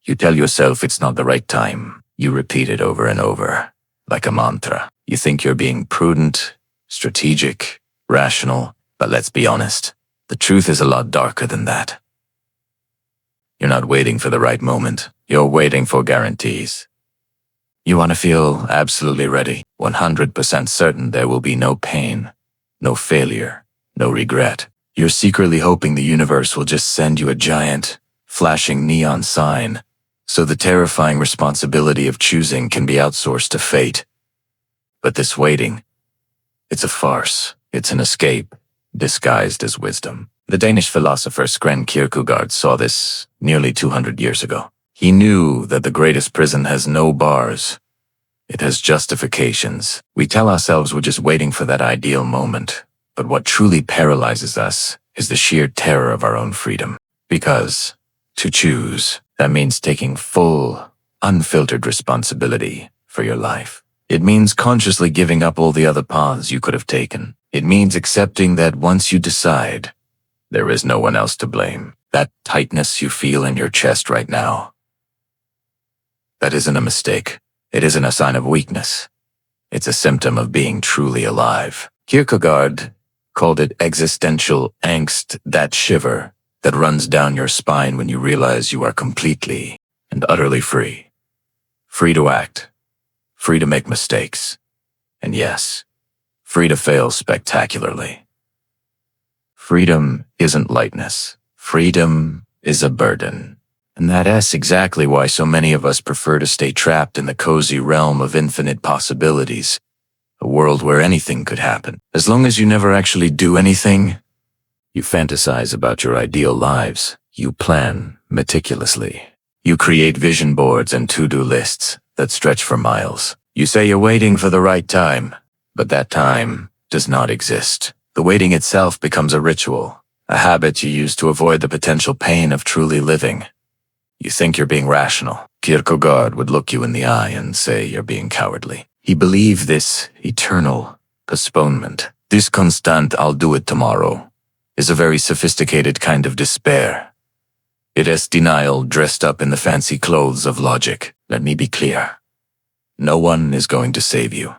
You tell yourself it's not the right time. You repeat it over and over, like a mantra. You think you're being prudent, strategic, rational, but let's be honest. The truth is a lot darker than that. You're not waiting for the right moment. You're waiting for guarantees. You want to feel absolutely ready, 100% certain there will be no pain, no failure, no regret. You're secretly hoping the universe will just send you a giant, flashing neon sign, so the terrifying responsibility of choosing can be outsourced to fate. But this waiting, it's a farce. It's an escape, disguised as wisdom. The Danish philosopher Kierkegaard saw this nearly 200 years ago. He knew that the greatest prison has no bars. It has justifications. We tell ourselves we're just waiting for that ideal moment, but what truly paralyzes us is the sheer terror of our own freedom. Because to choose, that means taking full, unfiltered responsibility for your life. It means consciously giving up all the other paths you could have taken. It means accepting that once you decide, there is no one else to blame. That tightness you feel in your chest right now, that isn't a mistake. It isn't a sign of weakness. It's a symptom of being truly alive. Kierkegaard called it existential angst, that shiver that runs down your spine when you realize you are completely and utterly free. Free to act. Free to make mistakes. And yes, free to fail spectacularly. Freedom isn't lightness. Freedom is a burden. And that's exactly why so many of us prefer to stay trapped in the cozy realm of infinite possibilities, a world where anything could happen. As long as you never actually do anything, you fantasize about your ideal lives. You plan meticulously. You create vision boards and to-do lists that stretch for miles. You say you're waiting for the right time, but that time does not exist. The waiting itself becomes a ritual, a habit you use to avoid the potential pain of truly living. You think you're being rational. Kierkegaard would look you in the eye and say you're being cowardly. He believed this eternal postponement, this constant "I'll do it tomorrow," is a very sophisticated kind of despair. It is denial dressed up in the fancy clothes of logic. Let me be clear. No one is going to save you.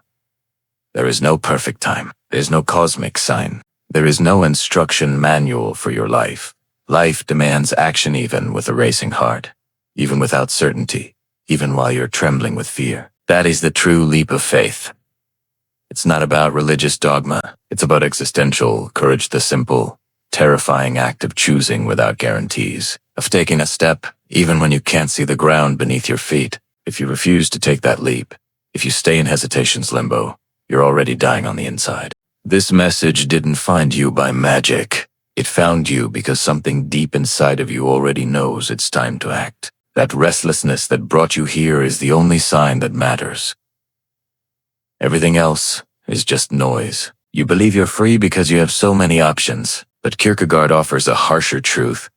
There is no perfect time. There's no cosmic sign. There is no instruction manual for your life. Life demands action even with a racing heart, even without certainty, even while you're trembling with fear. That is the true leap of faith. It's not about religious dogma. It's about existential courage, the simple, terrifying act of choosing without guarantees, of taking a step even when you can't see the ground beneath your feet. If you refuse to take that leap, if you stay in hesitation's limbo, you're already dying on the inside. This message didn't find you by magic. It found you because something deep inside of you already knows it's time to act. That restlessness that brought you here is the only sign that matters. Everything else is just noise. You believe you're free because you have so many options, but Kierkegaard offers a harsher truth.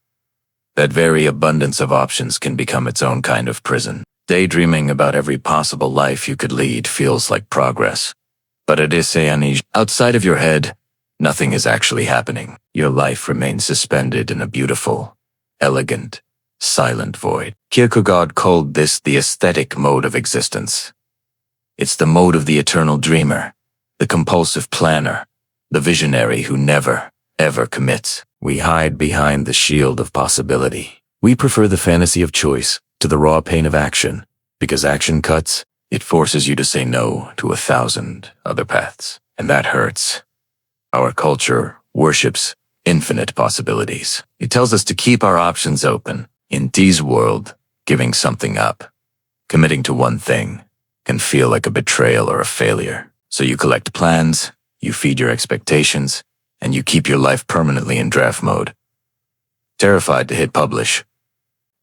That very abundance of options can become its own kind of prison. Daydreaming about every possible life you could lead feels like progress. But it is outside of your head, nothing is actually happening. Your life remains suspended in a beautiful, elegant, silent void. Kierkegaard called this the aesthetic mode of existence. It's the mode of the eternal dreamer, the compulsive planner, the visionary who never, ever commits. We hide behind the shield of possibility. We prefer the fantasy of choice to the raw pain of action, because action cuts. It forces you to say no to 1,000 other paths, and that hurts. Our culture worships infinite possibilities. It tells us to keep our options open. In this world, giving something up, committing to one thing, can feel like a betrayal or a failure. So you collect plans, you feed your expectations, and you keep your life permanently in draft mode. Terrified to hit publish.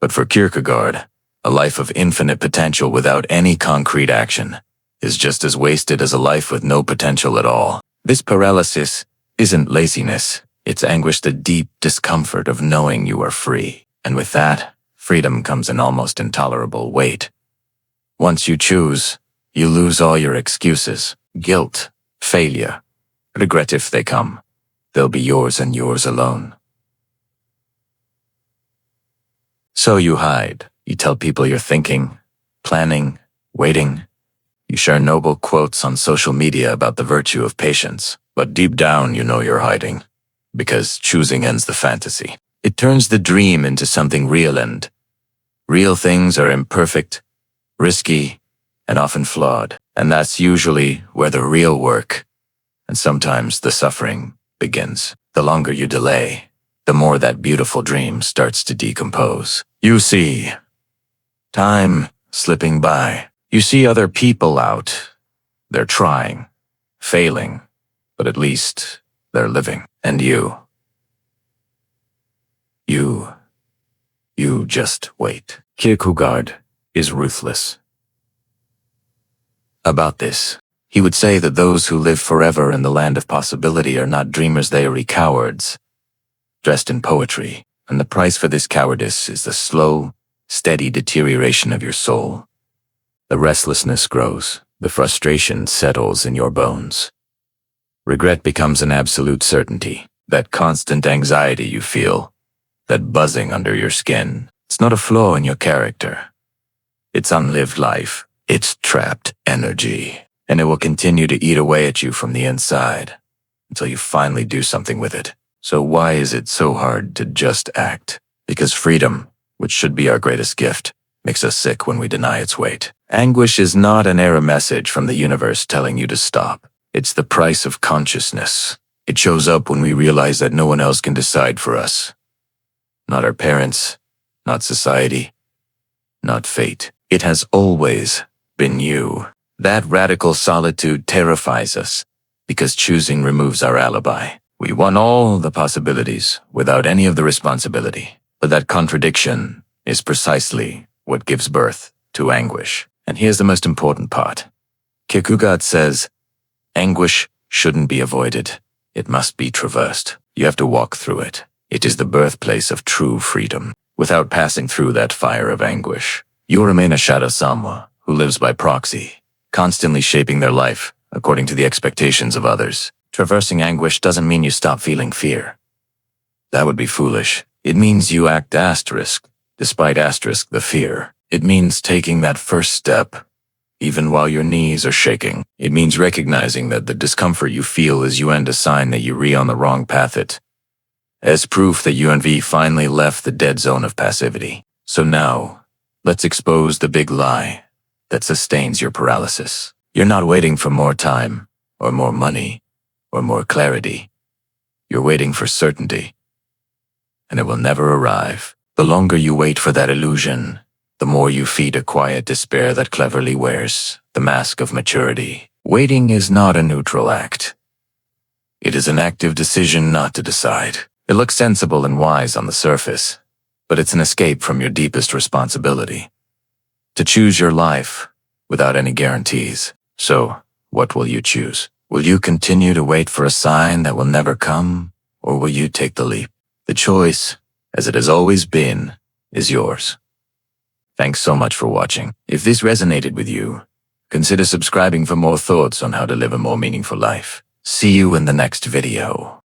But for Kierkegaard, a life of infinite potential without any concrete action is just as wasted as a life with no potential at all. This paralysis isn't laziness. It's anguish, the deep discomfort of knowing you are free. And with that, freedom comes an almost intolerable weight. Once you choose, you lose all your excuses, guilt, failure, regret if they come. They'll be yours and yours alone. So you hide. You tell people you're thinking, planning, waiting. You share noble quotes on social media about the virtue of patience, but deep down you know you're hiding, because choosing ends the fantasy. It turns the dream into something real, and real things are imperfect, risky, and often flawed. And that's usually where the real work, and sometimes the suffering, begins. The longer you delay, the more that beautiful dream starts to decompose. You see time slipping by. You see other people out. They're trying, failing, but at least they're living. And you just wait. Kierkegaard is ruthless about this. He would say that those who live forever in the land of possibility are not dreamers, they are cowards, dressed in poetry, and the price for this cowardice is the slow, steady deterioration of your soul. The restlessness grows, the frustration settles in your bones. Regret becomes an absolute certainty. That constant anxiety you feel, that buzzing under your skin, it's not a flaw in your character. It's unlived life. It's trapped energy, and it will continue to eat away at you from the inside until you finally do something with it. So why is it so hard to just act? Because freedom, which should be our greatest gift, makes us sick when we deny its weight. Anguish is not an error message from the universe telling you to stop. It's the price of consciousness. It shows up when we realize that no one else can decide for us. Not our parents, not society, not fate. It has always been you. That radical solitude terrifies us because choosing removes our alibi. We want all the possibilities without any of the responsibility. But that contradiction is precisely what gives birth to anguish. And here's the most important part. Kierkegaard says, anguish shouldn't be avoided. It must be traversed. You have to walk through it. It is the birthplace of true freedom. Without passing through that fire of anguish, you remain a shadow Samwa who lives by proxy, constantly shaping their life according to the expectations of others. Traversing anguish doesn't mean you stop feeling fear. That would be foolish. It means you act despite the fear. It means taking that first step, even while your knees are shaking. It means recognizing that the discomfort you feel as you end a sign that you're on the wrong path, as proof that you finally left the dead zone of passivity. So now, let's expose the big lie that sustains your paralysis. You're not waiting for more time, or more money, or more clarity. You're waiting for certainty, and it will never arrive. The longer you wait for that illusion, the more you feed a quiet despair that cleverly wears the mask of maturity. Waiting is not a neutral act. It is an active decision not to decide. It looks sensible and wise on the surface, but it's an escape from your deepest responsibility. To choose your life without any guarantees. So, what will you choose? Will you continue to wait for a sign that will never come, or will you take the leap? The choice, as it has always been, is yours. Thanks so much for watching. If this resonated with you, consider subscribing for more thoughts on how to live a more meaningful life. See you in the next video.